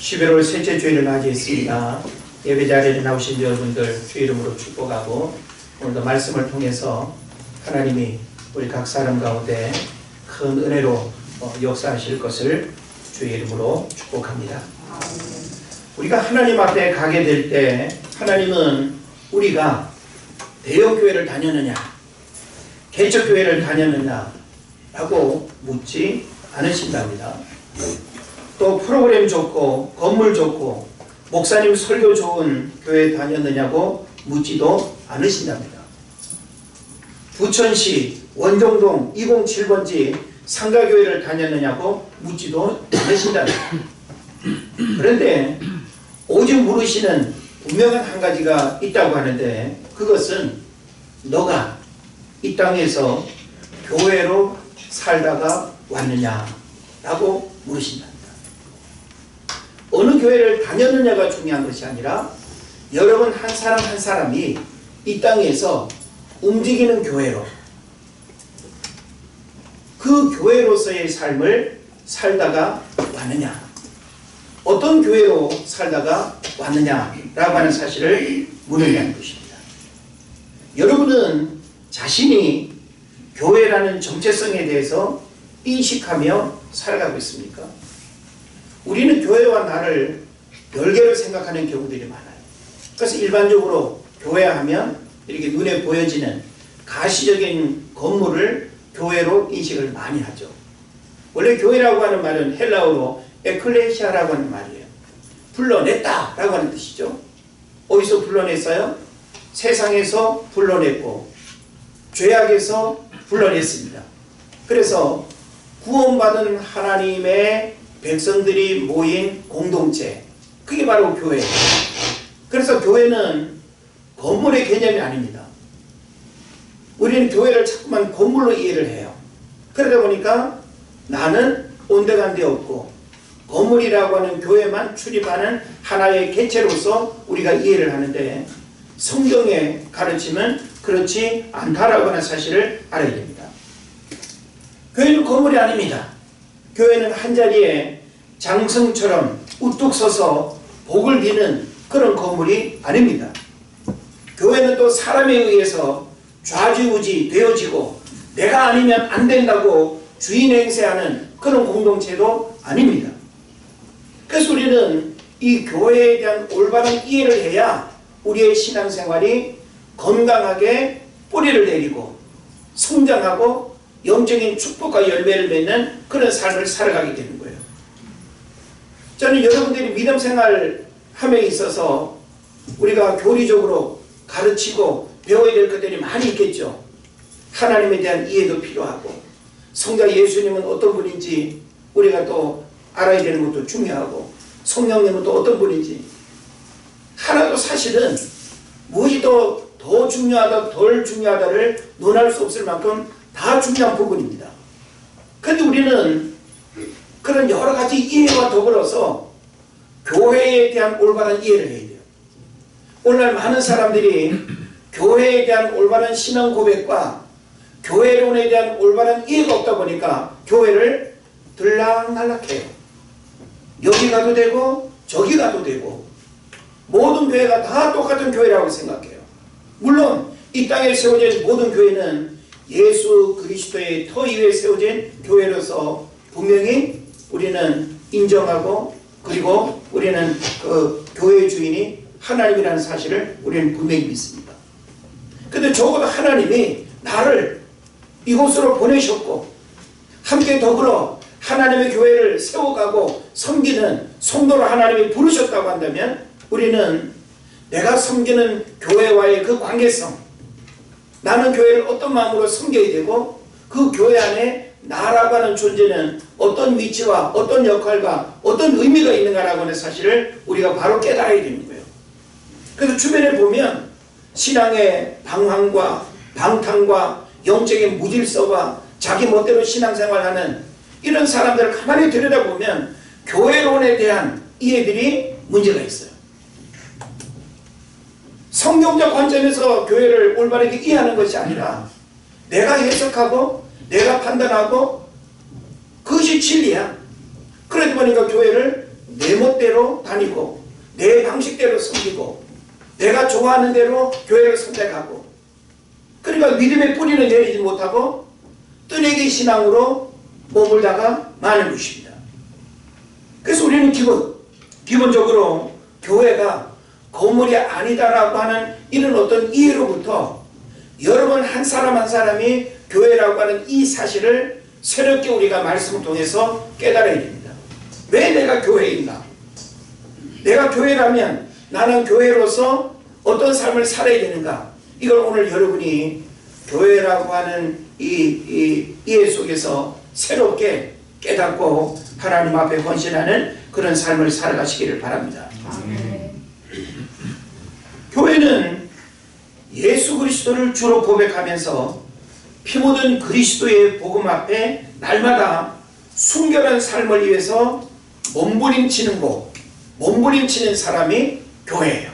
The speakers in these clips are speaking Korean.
11월 셋째 주일을 맞이했습니다. 예배 자리에 나오신 여러분들 주 이름으로 축복하고, 오늘도 말씀을 통해서 하나님이 우리 각 사람 가운데 큰 은혜로 역사하실 것을 주 이름으로 축복합니다. 우리가 하나님 앞에 가게 될 때 하나님은 우리가 대형교회를 다녔느냐, 개척교회를 다녔느냐 라고 묻지 않으신답니다. 또 프로그램 좋고 건물 좋고 목사님 설교 좋은 교회 다녔느냐고 묻지도 않으신답니다. 부천시 원정동 207번지 상가교회를 다녔느냐고 묻지도 않으신답니다. 그런데 오직 물으시는 분명한 한 가지가 있다고 하는데, 그것은 너가 이 땅에서 교회로 살다가 왔느냐라고 물으신답니다. 어느 교회를 다녔느냐가 중요한 것이 아니라 여러분 한 사람 한 사람이 이 땅에서 움직이는 교회로, 그 교회로서의 삶을 살다가 왔느냐, 어떤 교회로 살다가 왔느냐라고 하는 사실을 묻느냐는 것입니다. 여러분은 자신이 교회라는 정체성에 대해서 인식하며 살아가고 있습니까? 우리는 교회와 나를 별개로 생각하는 경우들이 많아요. 그래서 일반적으로 교회하면 이렇게 눈에 보여지는 가시적인 건물을 교회로 인식을 많이 하죠. 원래 교회라고 하는 말은 헬라어로 에클레시아라고 하는 말이에요. 불러냈다 라고 하는 뜻이죠. 어디서 불러냈어요? 세상에서 불러냈고 죄악에서 불러냈습니다. 그래서 구원받은 하나님의 백성들이 모인 공동체, 그게 바로 교회예요. 그래서 교회는 건물의 개념이 아닙니다. 우리는 교회를 자꾸만 건물로 이해를 해요. 그러다 보니까 나는 온데간데 없고 건물이라고 하는 교회만 출입하는 하나의 개체로서 우리가 이해를 하는데, 성경의 가르침은 그렇지 않다라고 하는 사실을 알아야 됩니다. 교회는 건물이 아닙니다. 교회는 한자리에 장성처럼 우뚝 서서 복을 비는 그런 건물이 아닙니다. 교회는 또 사람에 의해서 좌지우지 되어지고 내가 아니면 안 된다고 주인 행세하는 그런 공동체도 아닙니다. 그래서 우리는 이 교회에 대한 올바른 이해를 해야 우리의 신앙생활이 건강하게 뿌리를 내리고 성장하고 영적인 축복과 열매를 맺는 그런 삶을 살아가게 되는 거예요. 저는 여러분들이 믿음 생활함에 있어서 우리가 교리적으로 가르치고 배워야 될 것들이 많이 있겠죠. 하나님에 대한 이해도 필요하고, 성자 예수님은 어떤 분인지 우리가 또 알아야 되는 것도 중요하고, 성령님은 또 어떤 분인지, 하나도 사실은 무엇이 더 중요하다 덜 중요하다를 논할 수 없을 만큼 다 중요한 부분입니다. 그런데 우리는 그런 여러 가지 이해와 더불어서 교회에 대한 올바른 이해를 해야 돼요. 오늘날 많은 사람들이 교회에 대한 올바른 신앙 고백과 교회론에 대한 올바른 이해가 없다 보니까 교회를 들락날락해요. 여기 가도 되고 저기 가도 되고 모든 교회가 다 똑같은 교회라고 생각해요. 물론 이 땅에 세워진 모든 교회는 예수 그리스도의 터 위에 세워진 교회로서 분명히 우리는 인정하고, 그리고 우리는 그 교회의 주인이 하나님이라는 사실을 우리는 분명히 믿습니다. 근데 적어도 하나님이 나를 이곳으로 보내셨고 함께 더불어 하나님의 교회를 세워가고 섬기는 성도로 하나님이 부르셨다고 한다면, 우리는 내가 섬기는 교회와의 그 관계성, 나는 교회를 어떤 마음으로 섬겨야 되고 그 교회 안에 나라고 하는 존재는 어떤 위치와 어떤 역할과 어떤 의미가 있는가라고 하는 사실을 우리가 바로 깨달아야 되는 거예요. 그래서 주변에 보면 신앙의 방황과 방탕과 영적인 무질서와 자기 멋대로 신앙생활하는 이런 사람들을 가만히 들여다보면 교회론에 대한 이해들이 문제가 있어요. 성경적 관점에서 교회를 올바르게 이해하는 것이 아니라 내가 해석하고 내가 판단하고 그것이 진리야. 그러다 보니까 교회를 내 멋대로 대로 다니고 내 방식대로 섬기고 내가 좋아하는 대로 교회를 선택하고 그러니까 믿음의 뿌리는 내리지 못하고 뜨내기 신앙으로 머물다가 마는 것입니다. 그래서 우리는 기본적으로 교회가 건물이 아니다라고 하는 이런 어떤 이해로부터 여러분 한 사람 한 사람이 교회라고 하는 이 사실을 새롭게 우리가 말씀을 통해서 깨달아야 됩니다. 왜 내가 교회인가? 내가 교회라면 나는 교회로서 어떤 삶을 살아야 되는가? 이걸 오늘 여러분이 교회라고 하는 이 이해 속에서 새롭게 깨닫고 하나님 앞에 헌신하는 그런 삶을 살아가시기를 바랍니다. 교회는 예수 그리스도를 주로 고백하면서 피 묻은 그리스도의 복음 앞에 날마다 순결한 삶을 위해서 몸부림치는 곳, 몸부림치는 사람이 교회예요.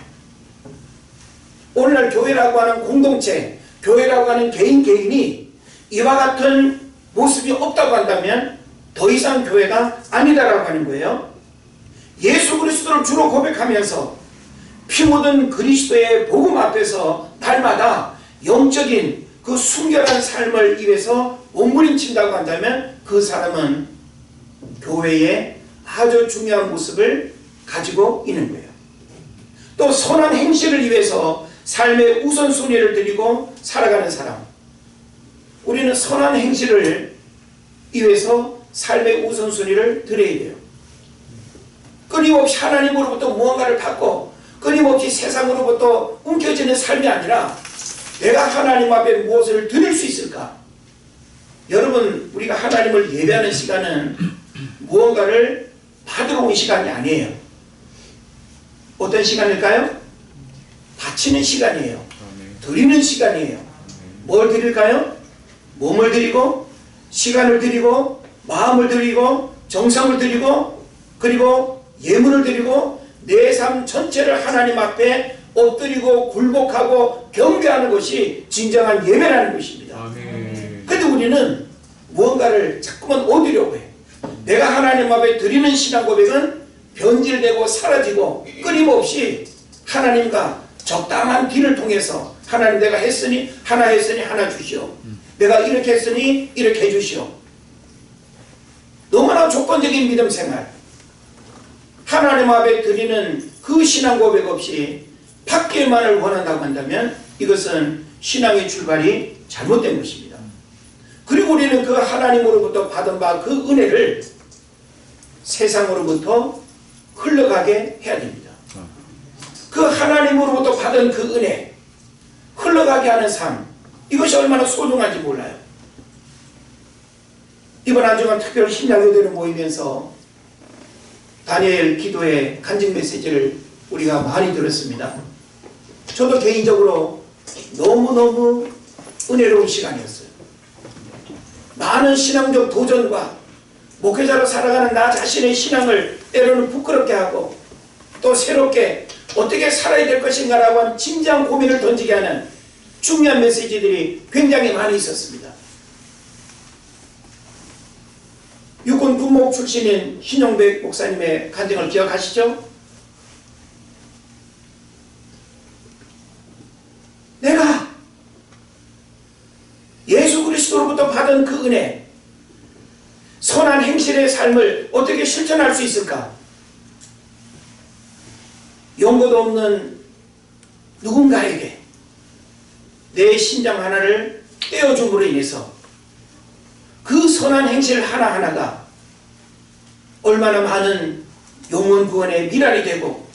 오늘날 교회라고 하는 공동체, 교회라고 하는 개인이 이와 같은 모습이 없다고 한다면 더 이상 교회가 아니다라고 하는 거예요. 예수 그리스도를 주로 고백하면서 피 묻은 그리스도의 복음 앞에서 날마다 영적인 그 순결한 삶을 위해서 몸부림친다고 한다면 그 사람은 교회의 아주 중요한 모습을 가지고 있는 거예요. 또 선한 행실을 위해서 삶의 우선순위를 드리고 살아가는 사람, 우리는 선한 행실을 위해서 삶의 우선순위를 드려야 돼요. 끊임없이 하나님으로부터 무언가를 받고 끊임없이 세상으로부터 움켜쥐는 삶이 아니라 내가 하나님 앞에 무엇을 드릴 수 있을까? 여러분, 우리가 하나님을 예배하는 시간은 무언가를 받으러 온 시간이 아니에요. 어떤 시간일까요? 바치는 시간이에요. 드리는 시간이에요. 뭘 드릴까요? 몸을 드리고 시간을 드리고 마음을 드리고 정성을 드리고 그리고 예물을 드리고 내 삶 전체를 하나님 앞에 엎드리고 굴복하고 경배하는 것이 진정한 예배라는 것입니다. 그런데 우리는 무언가를 자꾸만 얻으려고 해요. 내가 하나님 앞에 드리는 신앙 고백은 변질되고 사라지고 끊임없이 하나님과 적당한 길을 통해서 하나님 내가 했으니 하나 주시오. 내가 이렇게 했으니 이렇게 해주시오. 너무나 조건적인 믿음 생활, 하나님 앞에 드리는 그 신앙 고백 없이 받기만을 원한다고 한다면 이것은 신앙의 출발이 잘못된 것입니다. 그리고 우리는 그 하나님으로부터 받은 바 그 은혜를 세상으로부터 흘러가게 해야 됩니다. 그 하나님으로부터 받은 그 은혜 흘러가게 하는 삶, 이것이 얼마나 소중한지 몰라요. 이번 한 주간 특별히 신약교대를 모이면서 다니엘 기도의 간증 메시지를 우리가 많이 들었습니다. 저도 개인적으로 너무너무 은혜로운 시간이었어요. 많은 신앙적 도전과 목회자로 살아가는 나 자신의 신앙을 때로는 부끄럽게 하고 또 새롭게 어떻게 살아야 될 것인가라고 하는 진지한 고민을 던지게 하는 중요한 메시지들이 굉장히 많이 있었습니다. 육군 군목 출신인 신용백 목사님의 간증을 기억하시죠? 내가 예수 그리스도로부터 받은 그 은혜, 선한 행실의 삶을 어떻게 실천할 수 있을까? 연고도 없는 누군가에게 내 신장 하나를 떼어줌으로 인해서 그 선한 행실 하나하나가 얼마나 많은 영혼 구원의 미랄이 되고,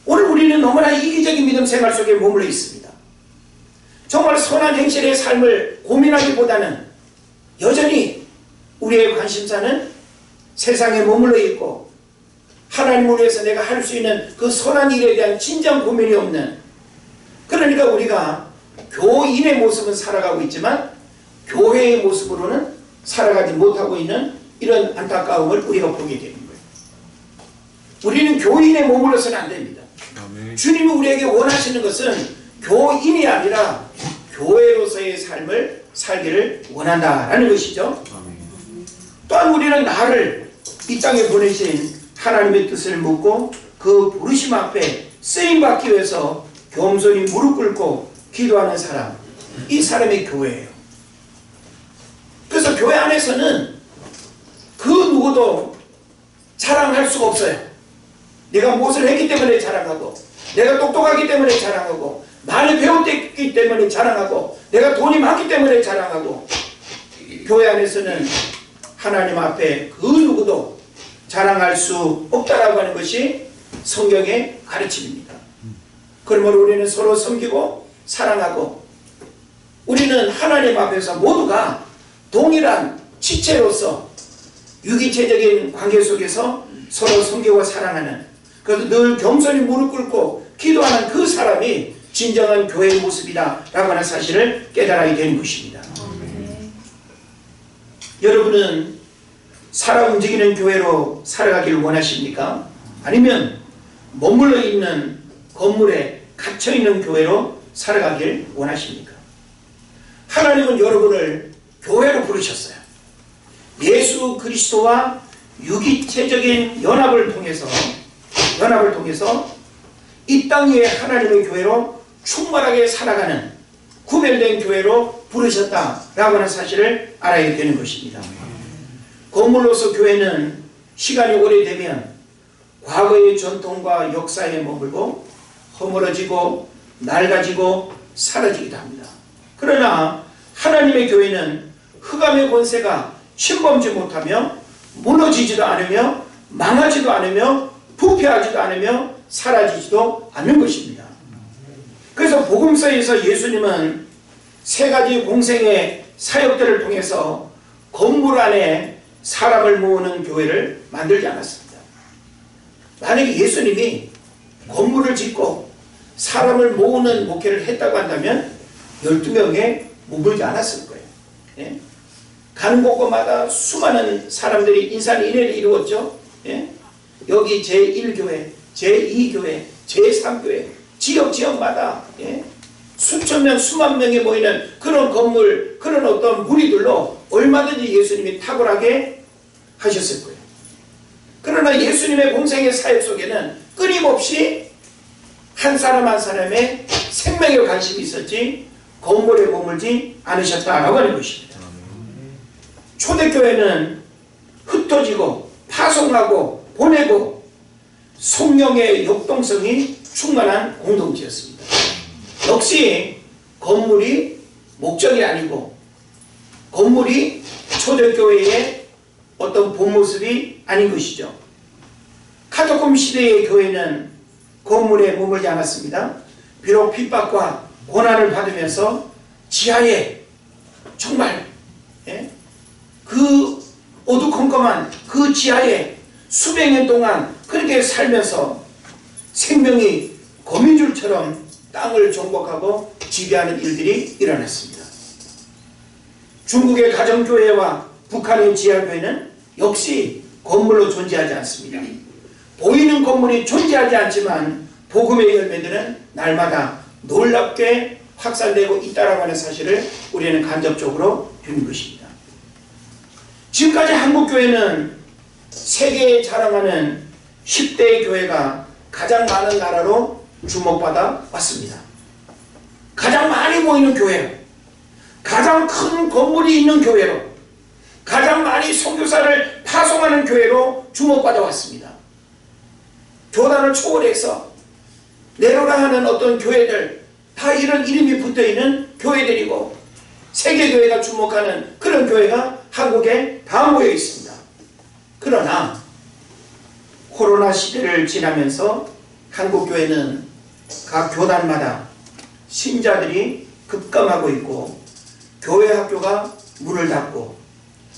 오늘 우리는 너무나 이기적인 믿음 생활 속에 머물러 있습니다. 정말 선한 행실의 삶을 고민하기보다는 여전히 우리의 관심사는 세상에 머물러 있고 하나님을 위해서 내가 할 수 있는 그 선한 일에 대한 진정 고민이 없는, 그러니까 우리가 교인의 모습은 살아가고 있지만 교회의 모습으로는 살아가지 못하고 있는 이런 안타까움을 우리가 보게 되는 거예요. 우리는 교인에 머물러서는 안 됩니다. 아멘. 주님이 우리에게 원하시는 것은 교인이 아니라 교회로서의 삶을 살기를 원한다라는 것이죠. 아멘. 또한 우리는 나를 이 땅에 보내신 하나님의 뜻을 묻고 그 부르심 앞에 쓰임받기 위해서 겸손히 무릎 꿇고 기도하는 사람, 이 사람이 교회예요. 그래서 교회 안에서는 그 누구도 자랑할 수가 없어요. 내가 무엇을 했기 때문에 자랑하고, 내가 똑똑하기 때문에 자랑하고, 많이 배웠기 때문에 자랑하고, 내가 돈이 많기 때문에 자랑하고. 교회 안에서는 하나님 앞에 그 누구도 자랑할 수 없다라고 하는 것이 성경의 가르침입니다. 그러므로 우리는 서로 섬기고 사랑하고, 우리는 하나님 앞에서 모두가 동일한 지체로서 유기체적인 관계 속에서 서로 섬기고 사랑하는, 그래서 늘 겸손히 무릎 꿇고 기도하는 그 사람이 진정한 교회의 모습이다 라고 하는 사실을 깨달아야 되는 것입니다. 여러분은 살아 움직이는 교회로 살아가기를 원하십니까? 아니면 머물러 있는 건물에 갇혀있는 교회로 살아가길 원하십니까? 하나님은 여러분을 교회로 부르셨어요. 예수 그리스도와 유기체적인 연합을 통해서 이 땅 위에 하나님의 교회로 충만하게 살아가는 구별된 교회로 부르셨다라고 하는 사실을 알아야 되는 것입니다. 건물로서 교회는 시간이 오래되면 과거의 전통과 역사에 머물고 허물어지고 낡아지고 사라지기도 합니다. 그러나 하나님의 교회는 흑암의 권세가 침범지 못하며 무너지지도 않으며 망하지도 않으며 부패하지도 않으며 사라지지도 않는 것입니다. 그래서 복음서에서 예수님은 세 가지 공생의 사역들을 통해서 건물 안에 사람을 모으는 교회를 만들지 않았습니다. 만약에 예수님이 건물을 짓고 사람을 모으는 목회를 했다고 한다면 12명에 머물지 않았을 거예요. 예? 가는 곳곳마다 수많은 사람들이 인산인해를 이루었죠. 예? 여기 제1교회, 제2교회, 제3교회, 지역마다 예? 수천 명, 수만 명이 모이는 그런 건물, 그런 어떤 무리들로 얼마든지 예수님이 탁월하게 하셨을 거예요. 그러나 예수님의 공생의 사역 속에는 끊임없이 한 사람 한 사람의 생명에 관심이 있었지 건물에 머물지 않으셨다라고 하는 것입니다. 초대교회는 흩어지고 파송하고 보내고 성령의 역동성이 충만한 공동체였습니다. 역시 건물이 목적이 아니고 건물이 초대교회의 어떤 본 모습이 아닌 것이죠. 카토콤 시대의 교회는 건물에 머물지 않았습니다. 비록 핍박과 고난을 받으면서 지하에 정말 그 어두컴컴한 그 지하에 수백 년 동안 그렇게 살면서 생명이 거미줄처럼 땅을 정복하고 지배하는 일들이 일어났습니다. 중국의 가정교회와 북한의 지하교회는 역시 건물로 존재하지 않습니다. 보이는 건물이 존재하지 않지만 복음의 열매들은 날마다 놀랍게 확산되고 있다라고 하는 사실을 우리는 간접적으로 듣는 것입니다. 지금까지 한국교회는 세계에 자랑하는 10대의 교회가 가장 많은 나라로 주목받아 왔습니다. 가장 많이 모이는 교회로, 가장 큰 건물이 있는 교회로, 가장 많이 선교사를 파송하는 교회로 주목받아 왔습니다. 교단을 초월해서 내로라 하는 어떤 교회들, 다 이런 이름이 붙어있는 교회들이고 세계교회가 주목하는 그런 교회가 한국에 다 모여 있습니다. 그러나 코로나 시대를 지나면서 한국교회는 각 교단마다 신자들이 급감하고 있고 교회 학교가 문을 닫고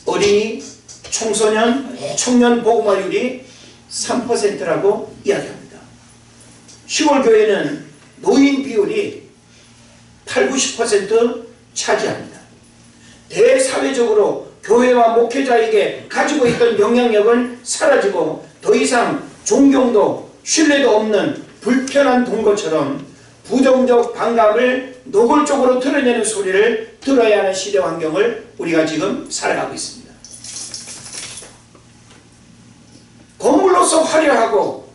어린이, 청소년, 청년 복음화율이 3%라고 이야기합니다. 시골교회는 노인 비율이 80-90% 차지합니다. 대사회적으로 교회와 목회자에게 가지고 있던 영향력은 사라지고 더 이상 존경도 신뢰도 없는 불편한 동거처럼 부정적 반감을 노골적으로 드러내는 소리를 들어야 하는 시대 환경을 우리가 지금 살아가고 있습니다. 건물로서 화려하고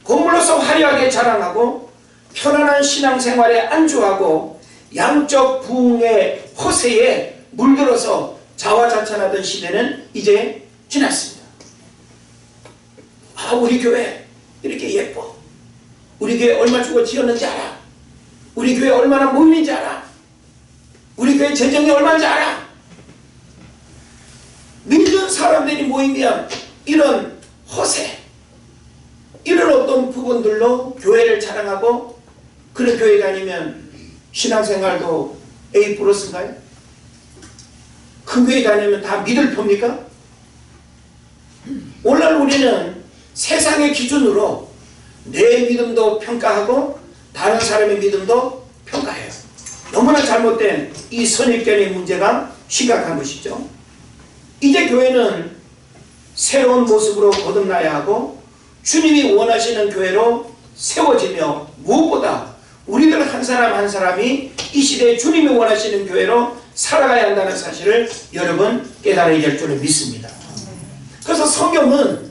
건물로서 화려하게 자랑하고 편안한 신앙생활에 안주하고 양적 부흥의 허세에 물들어서 자화자찬하던 시대는 이제 지났습니다. 아, 우리 교회 이렇게 예뻐. 우리 교회 얼마 주고 지었는지 알아. 우리 교회 얼마나 모이는지 알아. 우리 교회 재정이 얼마인지 알아. 믿는 사람들이 모이면 이런 허세, 이런 어떤 부분들로 교회를 자랑하고 그런 교회 다니면 신앙생활도 A 플러스인가요? 큰 교회 다니면 다 믿을 겁니까? 오늘 우리는 세상의 기준으로 내 믿음도 평가하고 다른 사람의 믿음도 평가해요. 너무나 잘못된 이 선입견의 문제가 심각한 것이죠. 이제 교회는 새로운 모습으로 거듭나야 하고 주님이 원하시는 교회로 세워지며 무엇보다 우리들 한 사람 한 사람이 이 시대에 주님이 원하시는 교회로 살아가야 한다는 사실을 여러분 깨달아야 될 줄을 믿습니다. 그래서 성경은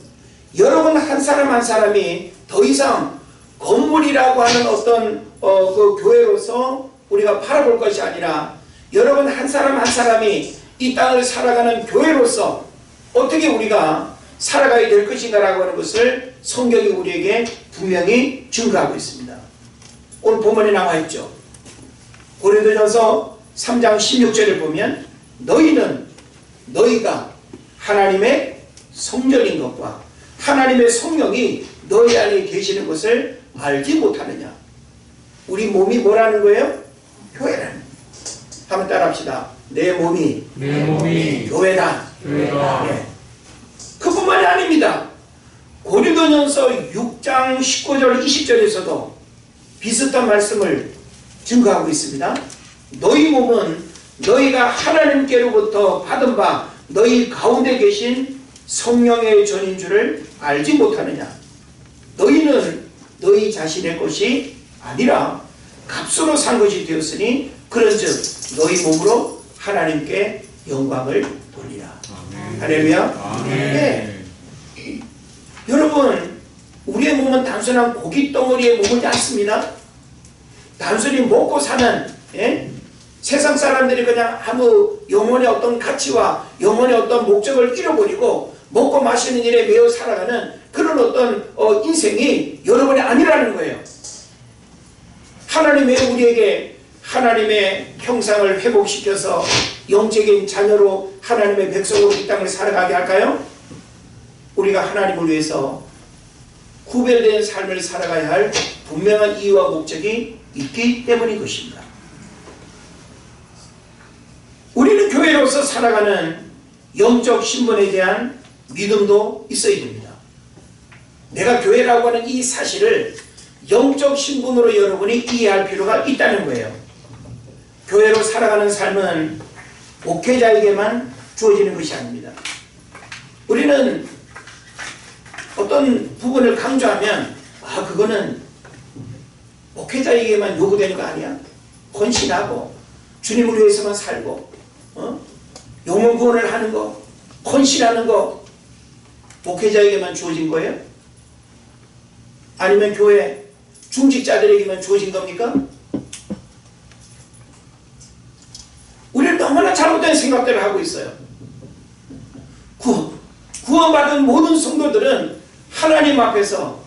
여러분 한 사람 한 사람이 더 이상 건물이라고 하는 어떤 그 교회로서 우리가 바라볼 것이 아니라 여러분 한 사람 한 사람이 이 땅을 살아가는 교회로서 어떻게 우리가 살아가야 될 것인가라고 하는 것을 성경이 우리에게 분명히 증거하고 있습니다. 오늘 본문에 나와 있죠. 고린도전서 3장 16절을 보면 너희가 하나님의 성전인 것과 하나님의 성령이 너희 안에 계시는 것을 알지 못하느냐. 우리 몸이 뭐라는 거예요? 교회라는. 한번 따라합시다. 내 몸이 교회다. 네. 그뿐만이 아닙니다. 고린도전서 6장 19절 20절에서도 비슷한 말씀을 증거하고 있습니다. 너희 몸은 너희가 하나님께로부터 받은 바 너희 가운데 계신 성령의 전인 줄을 알지 못하느냐. 너희는 너희 자신의 것이 아니라 값으로 산 것이 되었으니 그런즉 너희 몸으로 하나님께 영광을 돌리라. 할렐루야. 네. 여러분, 우리의 몸은 단순한 고기 덩어리의 몸이지 않습니다. 단순히 먹고 사는, 예? 세상 사람들이 그냥 아무 영혼의 어떤 가치와 영혼의 어떤 목적을 잃어버리고 먹고 마시는 일에 매여 살아가는 그런 어떤 인생이 여러분이 아니라는 거예요. 하나님 왜 우리에게 하나님의 형상을 회복시켜서 영적인 자녀로 하나님의 백성으로 이 땅을 살아가게 할까요? 우리가 하나님을 위해서 구별된 삶을 살아가야 할 분명한 이유와 목적이 있기 때문인 것입니다. 우리는 교회로서 살아가는 영적 신분에 대한 믿음도 있어야 됩니다. 내가 교회라고 하는 이 사실을 영적 신분으로 여러분이 이해할 필요가 있다는 거예요. 교회로 살아가는 삶은 목회자에게만 주어지는 것이 아닙니다. 우리는 어떤 부분을 강조하면 그거는 목회자에게만 요구되는 거 아니야? 헌신하고 주님을 위해서만 살고 영혼 구원을 하는 거, 헌신하는 거 목회자에게만 주어진 거예요? 아니면 교회 중직자들에게만 주어진 겁니까? 우리는 너무나 잘못된 생각들을 하고 있어요. 구원받은 모든 성도들은 하나님 앞에서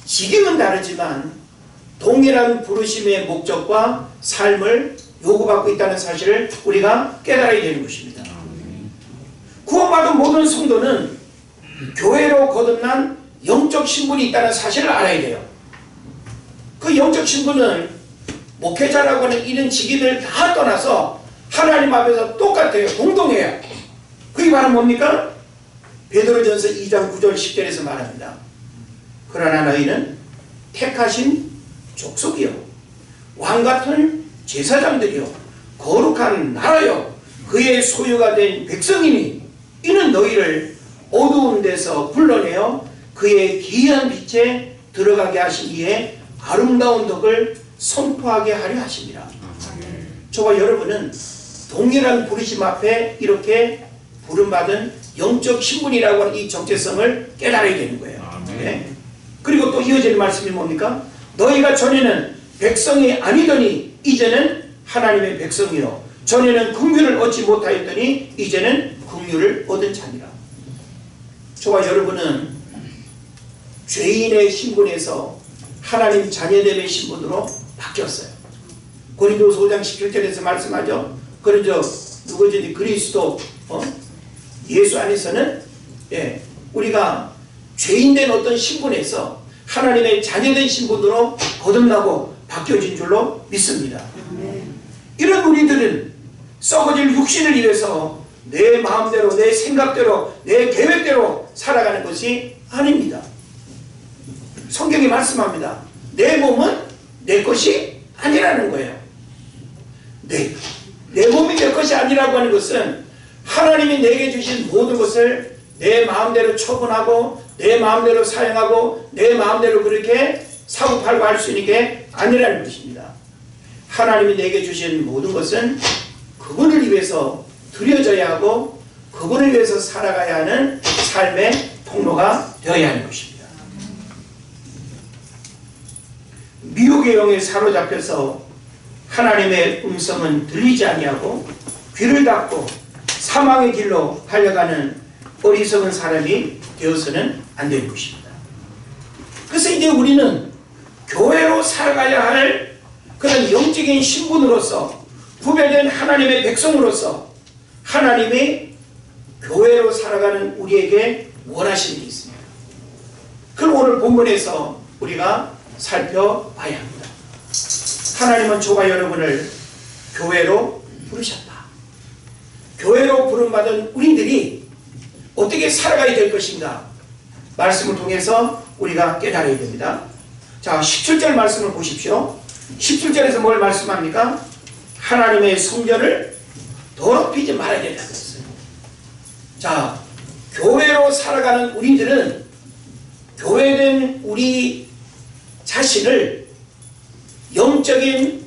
직임은 다르지만 동일한 부르심의 목적과 삶을 요구받고 있다는 사실을 우리가 깨달아야 되는 것입니다. 구원받은 모든 성도는 교회로 거듭난 영적 신분이 있다는 사실을 알아야 돼요. 그 영적 신분은 목회자라고 하는 이런 직임을 다 떠나서 하나님 앞에서 똑같아요. 동등해요. 그게 바로 뭡니까? 베드로전서 2장 9절 10절에서 말합니다. 그러나 너희는 택하신 족속이요 왕같은 제사장들이요 거룩한 나라요 그의 소유가 된 백성이니 이는 너희를 어두운 데서 불러내어 그의 기이한 빛에 들어가게 하신 이의 아름다운 덕을 선포하게 하려 하십니다. 저와 여러분은 동일한 부르심 앞에 이렇게 부름받은 영적 신분이라고 하는 이 정체성을 깨달아야 되는 거예요. 네. 그리고 또 이어지는 말씀이 뭡니까? 너희가 전에는 백성이 아니더니 이제는 하나님의 백성이요 전에는 긍휼을 얻지 못하였더니 이제는 긍휼을 얻은 자니라. 저와 여러분은 죄인의 신분에서 하나님 자녀됨의 신분으로 바뀌었어요. 고린도서 5장 17절에서 말씀하죠. 그러죠. 누구든지 그리스도 예수 안에서는 우리가 죄인된 어떤 신분에서 하나님의 자녀된 신분으로 거듭나고 바뀌어진 줄로 믿습니다. 이런 우리들은 썩어질 육신을 위해서 내 마음대로 내 생각대로 내 계획대로 살아가는 것이 아닙니다. 성경이 말씀합니다. 내 몸은 내 것이 아니라는 거예요. 내 몸이 내 것이 아니라고 하는 것은 하나님이 내게 주신 모든 것을 내 마음대로 처분하고 내 마음대로 사용하고 내 마음대로 그렇게 사고팔고 할 수 있는 게 아니라는 것입니다. 하나님이 내게 주신 모든 것은 그분을 위해서 드려져야 하고 그분을 위해서 살아가야 하는 삶의 통로가 되어야 하는 것입니다. 미혹의 영에 사로잡혀서 하나님의 음성은 들리지 아니하고 귀를 닫고 사망의 길로 달려가는 어리석은 사람이 되어서는 안 되는 것입니다. 그래서 이제 우리는 교회로 살아가야 할 그런 영적인 신분으로서 구별된 하나님의 백성으로서 하나님이 교회로 살아가는 우리에게 원하시는 게 있습니다. 그걸 오늘 본문에서 우리가 살펴봐야 합니다. 하나님은 저와 여러분을 교회로 부르셨다. 교회로 부름받은 우리들이 어떻게 살아가야 될 것인가 말씀을 통해서 우리가 깨달아야 됩니다. 자, 17절 말씀을 보십시오. 17절에서 뭘 말씀합니까? 하나님의 성전을 더럽히지 말아야 된다고 했어요. 자, 교회로 살아가는 우리들은 교회된 우리 자신을 영적인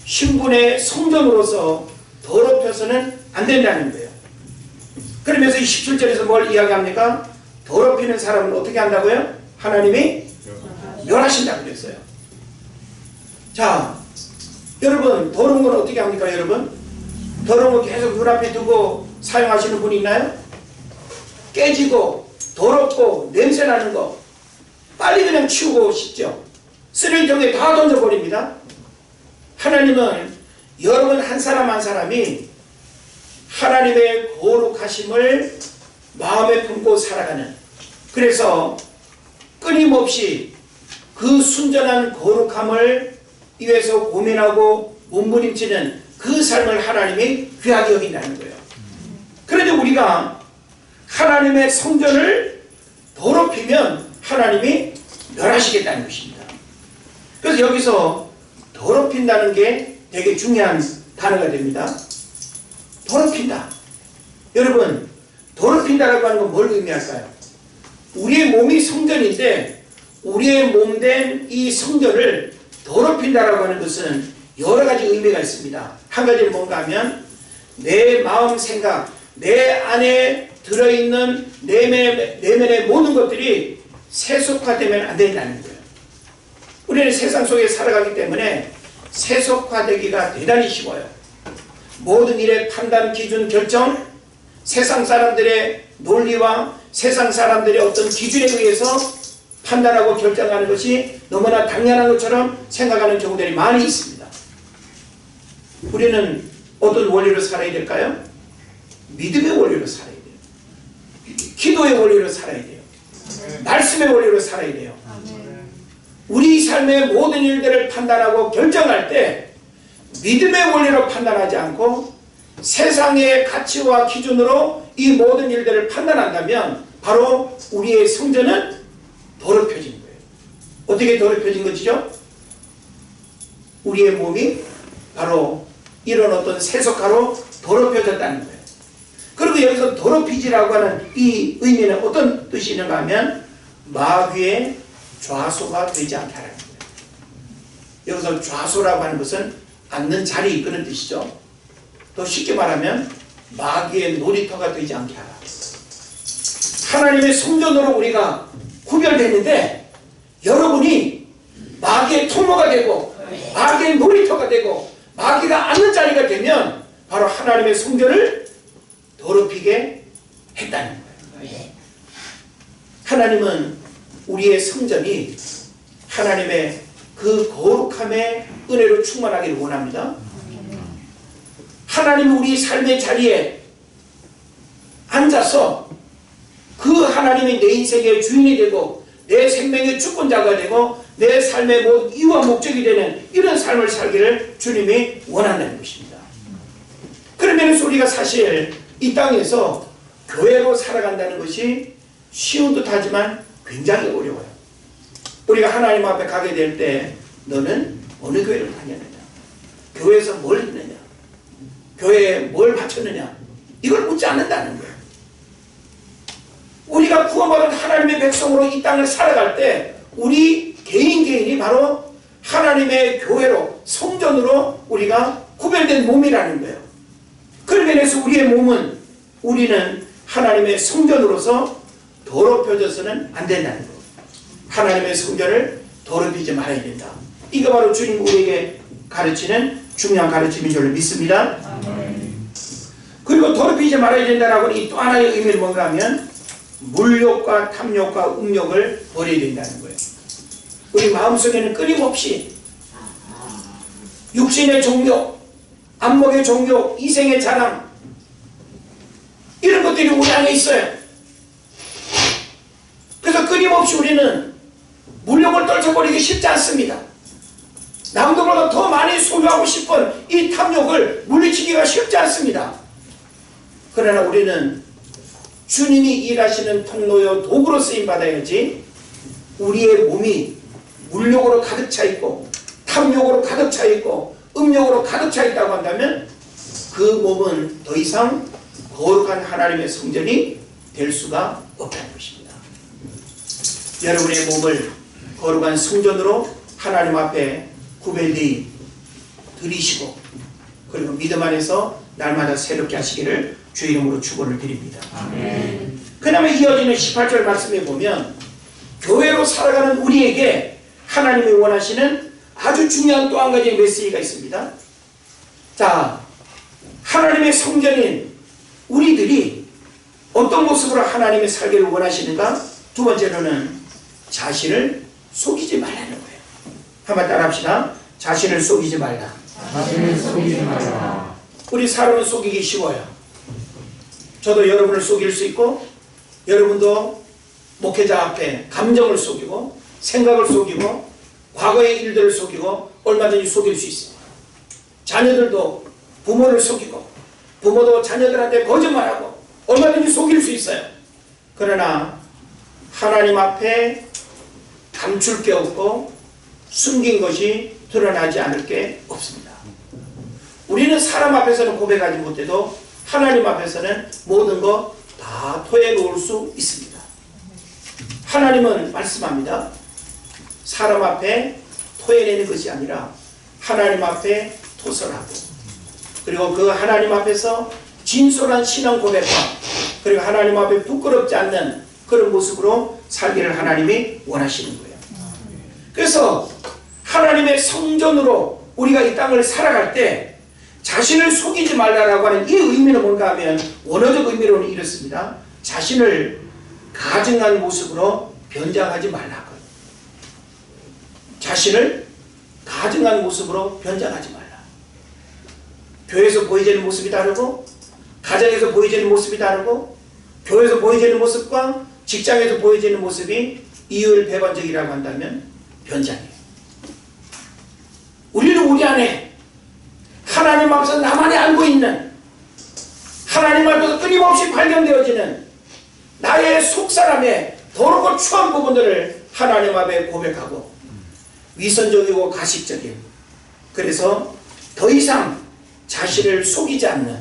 신분의 성전으로서 더럽혀서는 안 된다는 거예요. 그러면서 17절에서 뭘 이야기합니까? 더럽히는 사람은 어떻게 한다고요? 하나님이 멸하신다고 그랬어요. 자, 여러분 더러운 건 어떻게 합니까? 여러분 더러운 거 계속 눈앞에 두고 사용하시는 분이 있나요? 깨지고 더럽고 냄새나는 거 빨리 그냥 치우고 싶죠. 쓰레기통에 다 던져버립니다. 하나님은 여러분 한 사람 한 사람이 하나님의 거룩하심을 마음에 품고 살아가는, 그래서 끊임없이 그 순전한 거룩함을 위해서 고민하고 몸부림치는 그 삶을 하나님이 귀하게 여긴다는 거예요. 그런데 우리가 하나님의 성전을 더럽히면 하나님이 멸하시겠다는 것입니다. 그래서 여기서 더럽힌다는 게 되게 중요한 단어가 됩니다. 더럽힌다. 여러분, 더럽힌다라고 하는 건 뭘 의미할까요? 우리의 몸이 성전인데 우리의 몸된 이 성전을 더럽힌다라고 하는 것은 여러 가지 의미가 있습니다. 한 가지는 뭔가 하면 내 마음 생각, 내 안에 들어있는 내면의 모든 것들이 세속화되면 안 된다는 거예요. 우리는 세상 속에 살아가기 때문에 세속화되기가 대단히 쉬워요. 모든 일의 판단, 기준, 결정, 세상 사람들의 논리와 세상 사람들의 어떤 기준에 의해서 판단하고 결정하는 것이 너무나 당연한 것처럼 생각하는 경우들이 많이 있습니다. 우리는 어떤 원리로 살아야 될까요? 믿음의 원리로 살아야 돼요. 기도의 원리로 살아야 돼요. 말씀의 원리로 살아야 돼요. 우리 삶의 모든 일들을 판단하고 결정할 때 믿음의 원리로 판단하지 않고 세상의 가치와 기준으로 이 모든 일들을 판단한다면 바로 우리의 성전은 더럽혀진 거예요. 어떻게 더럽혀진 것이죠? 우리의 몸이 바로 이런 어떤 세속화로 더럽혀졌다는 거예요. 그리고 여기서 더럽히지라고 하는 이 의미는 어떤 뜻이 있는가 하면 마귀의 좌소가 되지 않게 하라는 거예요. 여기서 좌소라고 하는 것은 앉는 자리 그런 뜻이죠. 더 쉽게 말하면 마귀의 놀이터가 되지 않게 하라. 하나님의 성전으로 우리가 구별되는데 여러분이 마귀의 통로가 되고 마귀의 놀이터가 되고 마귀가 앉는 자리가 되면 바로 하나님의 성전을 더럽히게 했다는 거예요. 하나님은 우리의 성전이 하나님의 그 거룩함의 은혜로 충만하기를 원합니다. 하나님이 우리 삶의 자리에 앉아서 그 하나님이 내 인생의 주인이 되고 내 생명의 주권자가 되고 내 삶의 이유와 목적이 되는 이런 삶을 살기를 주님이 원한다는 것입니다. 그러면 우리가 사실 이 땅에서 교회로 살아간다는 것이 쉬운 듯 하지만 굉장히 어려워요. 우리가 하나님 앞에 가게 될 때 너는 어느 교회를 다녔느냐, 교회에서 뭘 했느냐, 교회에 뭘 바쳤느냐, 이걸 묻지 않는다는 거예요. 우리가 구원받은 하나님의 백성으로 이 땅을 살아갈 때 우리 개인이 바로 하나님의 교회로, 성전으로 우리가 구별된 몸이라는 거예요. 그런 면에서 우리의 몸은 우리는 하나님의 성전으로서 더럽혀져서는 안 된다는 거예요. 하나님의 성전을 더럽히지 말아야 된다. 이거 바로 주님 우리에게 가르치는 중요한 가르침인 줄로 믿습니다. 그리고 더럽히지 말아야 된다라고 이 또 하나의 의미는 뭔가 하면 물욕과 탐욕과 음욕을 버려야 된다는 거예요. 우리 마음속에는 끊임없이 육신의 종욕, 안목의 종욕, 이생의 자랑, 이런 것들이 우리 안에 있어요. 그래서 끊임없이 우리는 물욕을 떨쳐버리기 쉽지 않습니다. 남들보다 더 많이 소유하고 싶은 이 탐욕을 물리치기가 쉽지 않습니다. 그러나 우리는 주님이 일하시는 통로요 도구로 쓰임받아야지 우리의 몸이 물욕으로 가득 차 있고 탐욕으로 가득 차 있고 음욕으로 가득 차 있다고 한다면 그 몸은 더 이상 거룩한 하나님의 성전이 될 수가 없다는 것입니다. 여러분의 몸을 거룩한 성전으로 하나님 앞에 구별되이 드리시고 그리고 믿음 안에서 날마다 새롭게 하시기를 주의 이름으로 축원을 드립니다. 아멘. 그 다음에 이어지는 18절 말씀에 보면 교회로 살아가는 우리에게 하나님이 원하시는 아주 중요한 또 한 가지의 메시지가 있습니다. 자, 하나님의 성전인 우리들이 어떤 모습으로 하나님의 살기를 원하시는가? 두 번째로는 자신을 속이지 말라는 거예요. 한번 따라합시다. 자신을 속이지 말라. 자신을 속이지 말라. 우리 사람은 속이기 쉬워요. 저도 여러분을 속일 수 있고 여러분도 목회자 앞에 감정을 속이고 생각을 속이고 과거의 일들을 속이고 얼마든지 속일 수 있습니다. 자녀들도 부모를 속이고 부모도 자녀들한테 거짓말하고 얼마든지 속일 수 있어요. 그러나 하나님 앞에 감출 게 없고 숨긴 것이 드러나지 않을 게 없습니다. 우리는 사람 앞에서는 고백하지 못해도 하나님 앞에서는 모든 거 다 토해놓을 수 있습니다. 하나님은 말씀합니다. 사람 앞에 토해내는 것이 아니라 하나님 앞에 토설하고 그리고 그 하나님 앞에서 진솔한 신앙 고백과 그리고 하나님 앞에 부끄럽지 않는 그런 모습으로 살기를 하나님이 원하시는 거예요. 그래서 하나님의 성전으로 우리가 이 땅을 살아갈 때 자신을 속이지 말라라고 하는 이 의미는 뭔가 하면 원어적 의미로는 이렇습니다. 자신을 가증한 모습으로 변장하지 말라고. 자신을 가증한 모습으로 변장하지 말라. 교회에서 보여지는 모습이 다르고 가정에서 보여지는 모습이 다르고 교회에서 보여지는 모습과 직장에서 보여지는 모습이 이율배반적이라고 한다면 변장이에요. 우리는 우리 안에 하나님 앞에서 나만이 알고 있는 하나님 앞에서 끊임없이 발견되어지는 나의 속사람의 더럽고 추한 부분들을 하나님 앞에 고백하고 위선적이고 가식적인 그래서 더 이상 자신을 속이지 않는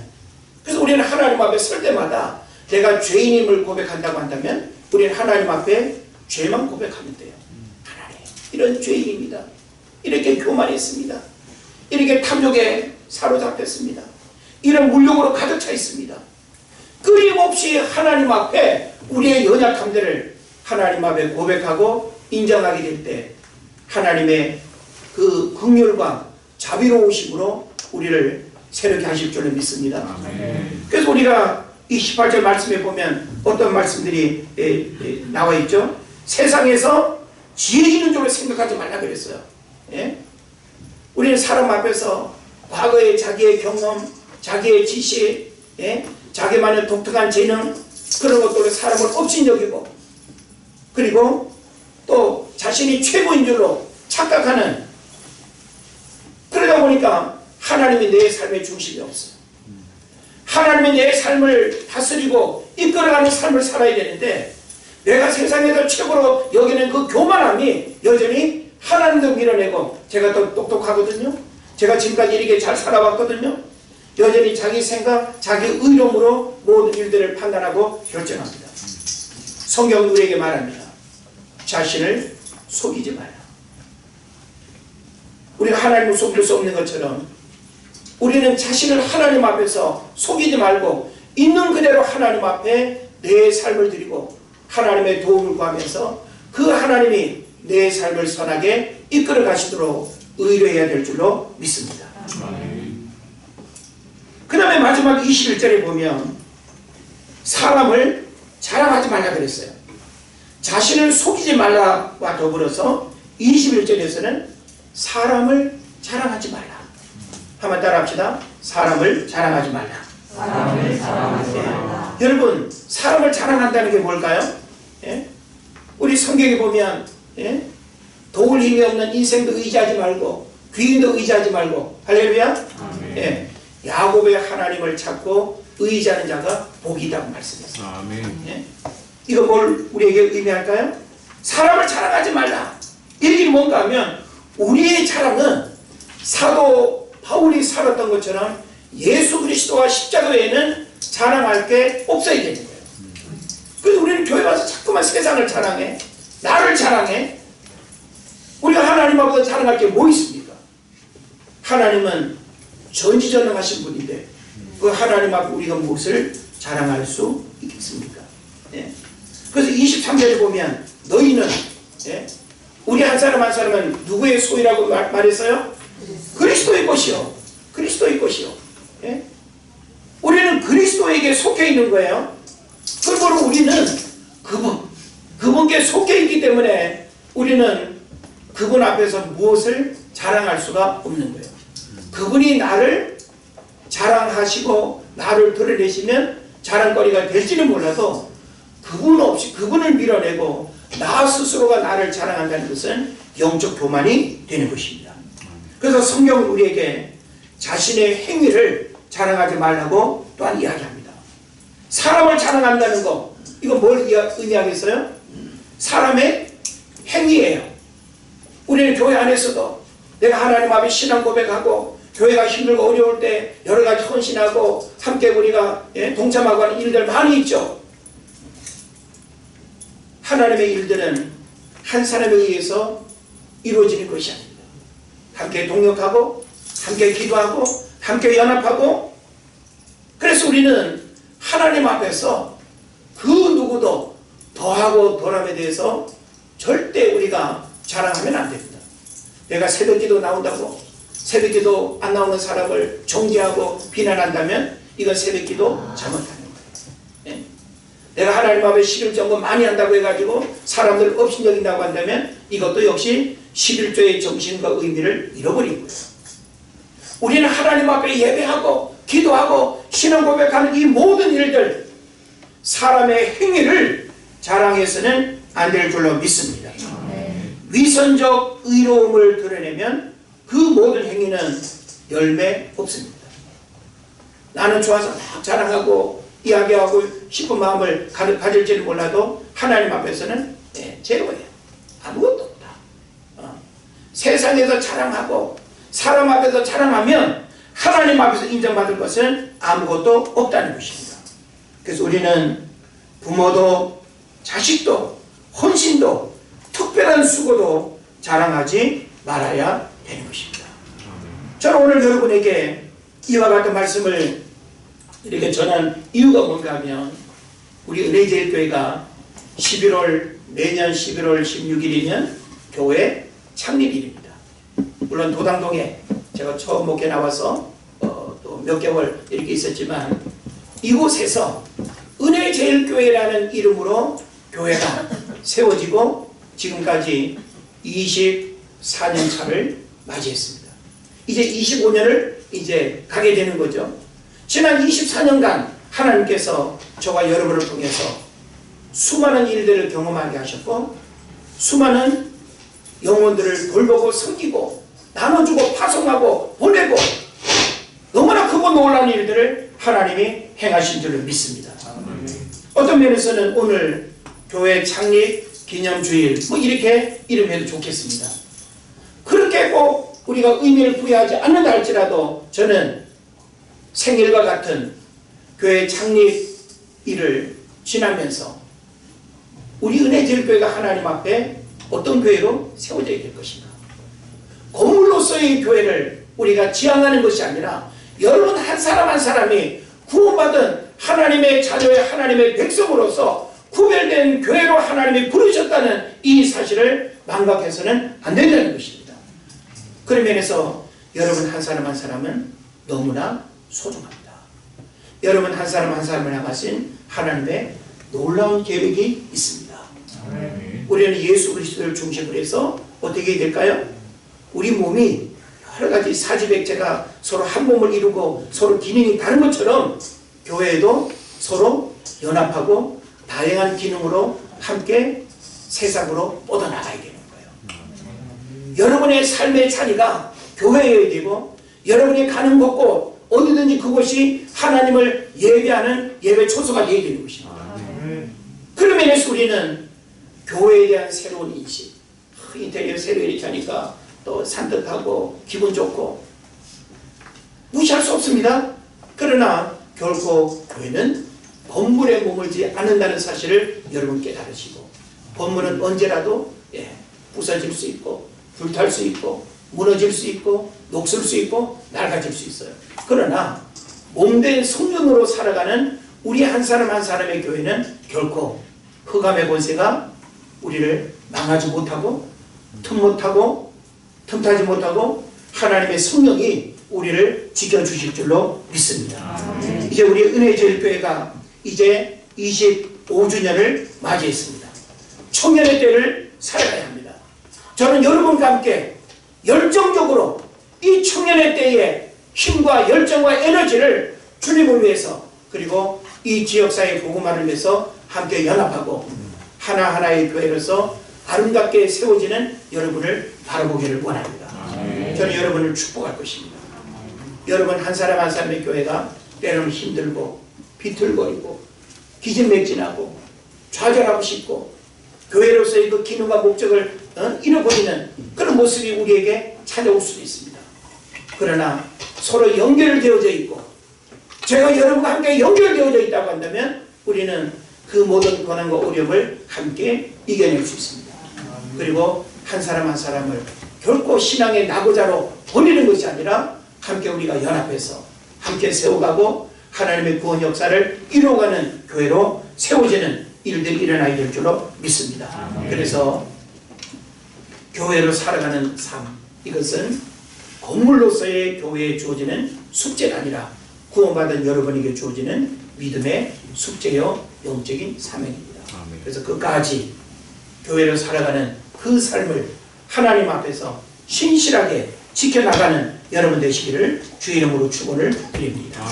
그래서 우리는 하나님 앞에 설 때마다 내가 죄인임을 고백한다고 한다면 우리는 하나님 앞에 죄만 고백하면 돼요. 하나님 이런 죄인입니다. 이렇게 교만했습니다. 이렇게 탐욕에 사로잡혔습니다. 이런 물욕으로 가득 차 있습니다. 끊임없이 하나님 앞에 우리의 연약함들을 하나님 앞에 고백하고 인정하게 될 때 하나님의 그 긍휼과 자비로우심으로 우리를 새롭게 하실 줄을 믿습니다. 아멘. 그래서 우리가 이 18절 말씀에 보면 어떤 말씀들이 나와 있죠. 세상에서 지혜 있는 줄로 생각하지 말라 그랬어요. 예? 우리는 사람 앞에서 과거의 자기의 경험, 자기의 지식, 예? 자기만의 독특한 재능, 그런 것들로 사람을 업신여기고, 그리고 또 자신이 최고인 줄로 착각하는, 그러다 보니까 하나님이 내 삶의 중심이 없어요. 하나님이 내 삶을 다스리고 이끌어가는 삶을 살아야 되는데, 내가 세상에서 최고로 여기는 그 교만함이 여전히 하나님도 밀어내고, 제가 또 똑똑하거든요. 제가 지금까지 이렇게 잘 살아왔거든요. 여전히 자기 생각, 자기 의로움으로 모든 일들을 판단하고 결정합니다. 성경은 우리에게 말합니다. 자신을 속이지 마라. 우리가 하나님을 속일 수 없는 것처럼 우리는 자신을 하나님 앞에서 속이지 말고 있는 그대로 하나님 앞에 내 삶을 드리고 하나님의 도움을 구하면서 그 하나님이 내 삶을 선하게 이끌어 가시도록 의뢰해야 될 줄로 믿습니다. 그 다음에 마지막 21절에 보면 사람을 자랑하지 말라 그랬어요. 자신을 속이지 말라와 더불어서 21절에서는 사람을 자랑하지 말라. 한번 따라 합시다. 사람을 자랑하지 말라. 사람을 자랑하지 말라. 여러분, 사람을 자랑한다는 게 뭘까요? 예? 우리 성경에 보면 예? 도울 힘이 없는 인생도 의지하지 말고 귀인도 의지하지 말고, 할렐루야. 예. 야곱의 하나님을 찾고 의지하는 자가 복이 있다고 말씀했어요. 아멘. 예? 이거 뭘 우리에게 의미할까요? 사람을 자랑하지 말라. 이 얘기는 뭔가 하면 우리의 자랑은 사도 바울이 살았던 것처럼 예수 그리스도와 십자가 외에는 자랑할 게 없어야 되는 거예요. 그래서 우리는 교회 와서 자꾸만 세상을 자랑해, 나를 자랑해. 우리가 하나님 앞에서 자랑할 게 뭐 있습니까? 하나님은 전지전능하신 분인데 그 하나님 앞에 우리가 무엇을 자랑할 수 있겠습니까? 예. 그래서 23절에 보면 너희는, 예? 우리 한 사람 한 사람은 누구의 소유라고 말했어요? 그리스도의 것이요. 그리스도의 것이요. 예? 우리는 그리스도에게 속해 있는 거예요. 그러므로 우리는 그분께 속해 있기 때문에 우리는 그분 앞에서 무엇을 자랑할 수가 없는 거예요. 그분이 나를 자랑하시고 나를 드러내시면 자랑거리가 될지는 몰라도 그분 없이 그분을 밀어내고 나 스스로가 나를 자랑한다는 것은 영적 교만이 되는 것입니다. 그래서 성경은 우리에게 자신의 행위를 자랑하지 말라고 또한 이야기합니다. 사람을 자랑한다는 거, 이거 뭘 의미하겠어요? 사람의 행위예요. 우리는 교회 안에서도 내가 하나님 앞에 신앙 고백하고 교회가 힘들고 어려울 때 여러 가지 헌신하고 함께 우리가 동참하고 하는 일들 많이 있죠. 하나님의 일들은 한 사람에 의해서 이루어지는 것이 아닙니다. 함께 동역하고 함께 기도하고 함께 연합하고, 그래서 우리는 하나님 앞에서 그 누구도 더하고 덜함에 대해서 절대 우리가 자랑하면 안 됩니다. 내가 새벽기도 나온다고 새벽기도 안 나오는 사람을 정죄하고 비난한다면 이건 새벽기도 잘못하는 거예요. 예? 내가 하나님 앞에 11정도 많이 한다고 해가지고 사람들 업신여긴다고 한다면 이것도 역시 11조의 정신과 의미를 잃어버린 거예요. 우리는 하나님 앞에 예배하고 기도하고 신앙 고백하는 이 모든 일들, 사람의 행위를 자랑해서는 안 될 줄로 믿습니다. 위선적 의로움을 드러내면 그 모든 행위는 열매 없습니다. 나는 좋아서 막 자랑하고 이야기하고 싶은 마음을 가질지는 몰라도 하나님 앞에서는 제로예요. 아무것도 없다. 세상에서 자랑하고 사람 앞에서 자랑하면 하나님 앞에서 인정받을 것은 아무것도 없다는 것입니다. 그래서 우리는 부모도 자식도 헌신도 특별한 수고도 자랑하지 말아야 되는 것입니다. 저는 오늘 여러분에게 이와 같은 말씀을 이렇게 전한 이유가 뭔가 하면 우리 은혜제일교회가 11월 매년 11월 16일이면 교회 창립일입니다. 물론 도당동에 제가 처음 목회 나와서 또 몇 개월 이렇게 있었지만 이곳에서 은혜제일교회라는 이름으로 교회가 세워지고 지금까지 24년 차를 맞이했습니다. 이제 25년을 이제 가게 되는 거죠. 지난 24년간 하나님께서 저와 여러분을 통해서 수많은 일들을 경험하게 하셨고 수많은 영혼들을 돌보고 섬기고 나눠주고 파송하고 보내고 너무나 크고 놀라운 일들을 하나님이 행하신 줄을 믿습니다. 어떤 면에서는 오늘 교회 창립 기념주일 뭐 이렇게 이름해도 좋겠습니다. 그렇게 꼭 우리가 의미를 부여하지 않는다 할지라도 저는 생일과 같은 교회 창립일을 지나면서 우리 은혜제일교회가 하나님 앞에 어떤 교회로 세워져야 될 것인가. 건물로서의 교회를 우리가 지향하는 것이 아니라 여러분 한 사람 한 사람이 구원받은 하나님의 자녀의 하나님의 백성으로서 구별된 교회로 하나님이 부르셨다는 이 사실을 망각해서는 안 된다는 것입니다. 그런 면에서 여러분 한 사람 한 사람은 너무나 소중합니다. 여러분 한 사람 한 사람을 향하신 하나님의 놀라운 계획이 있습니다. 우리는 예수 그리스도를 중심으로 해서 어떻게 해야 될까요? 우리 몸이 여러 가지 사지백제가 서로 한 몸을 이루고 서로 기능이 다른 것처럼 교회에도 서로 연합하고 다양한 기능으로 함께 세상으로 뻗어나가야 되는 거예요. 여러분의 삶의 자리가 교회여야 되고 여러분이 가는 곳곳 어디든지 그곳이 하나님을 예배하는 예배 초소가 되어야 되는 것입니다. 그런 면에서 우리는 교회에 대한 새로운 인식, 인테리어 새로 이렇게 하니까 또 산뜻하고 기분 좋고 무시할 수 없습니다. 그러나 결코 교회는 건물에 머물지 않는다는 사실을 여러분 깨달으시고 건물은 언제라도 부서질 수 있고 불탈 수 있고 무너질 수 있고 녹슬 수 있고 낡아질 수 있어요. 그러나 몸된 성령으로 살아가는 우리 한 사람 한 사람의 교회는 결코 흑암의 권세가 우리를 망하지 못하고 틈타지 못하고 하나님의 성령이 우리를 지켜주실 줄로 믿습니다. 이제 우리 은혜제일교회가 이제 25주년을 맞이했습니다. 청년의 때를 살아가야 합니다. 저는 여러분과 함께 열정적으로 이 청년의 때에 힘과 열정과 에너지를 주님을 위해서 그리고 이 지역사회 복음화를 위해서 함께 연합하고 하나하나의 교회로서 아름답게 세워지는 여러분을 바라보기를 원합니다. 저는 여러분을 축복할 것입니다. 여러분 한 사람 한 사람의 교회가 때로는 힘들고 비틀거리고 기진맥진하고 좌절하고 싶고 교회로서의 그 기능과 목적을 잃어버리는 그런 모습이 우리에게 찾아올 수도 있습니다. 그러나 서로 연결되어져 있고 제가 여러분과 함께 연결되어져 있다고 한다면 우리는 그 모든 고난과 어려움을 함께 이겨낼 수 있습니다. 그리고 한 사람 한 사람을 결코 신앙의 낙오자로 버리는 것이 아니라 함께 우리가 연합해서 함께 세워가고 하나님의 구원 역사를 이루어가는 교회로 세워지는 일들이 일어나야 될 줄로 믿습니다. 그래서 교회로 살아가는 삶, 이것은 건물로서의 교회에 주어지는 숙제가 아니라 구원받은 여러분에게 주어지는 믿음의 숙제요 영적인 사명입니다. 그래서 끝까지 교회로 살아가는 그 삶을 하나님 앞에서 신실하게 지켜나가는 여러분 되시기를 주의 이름으로 축원을 드립니다.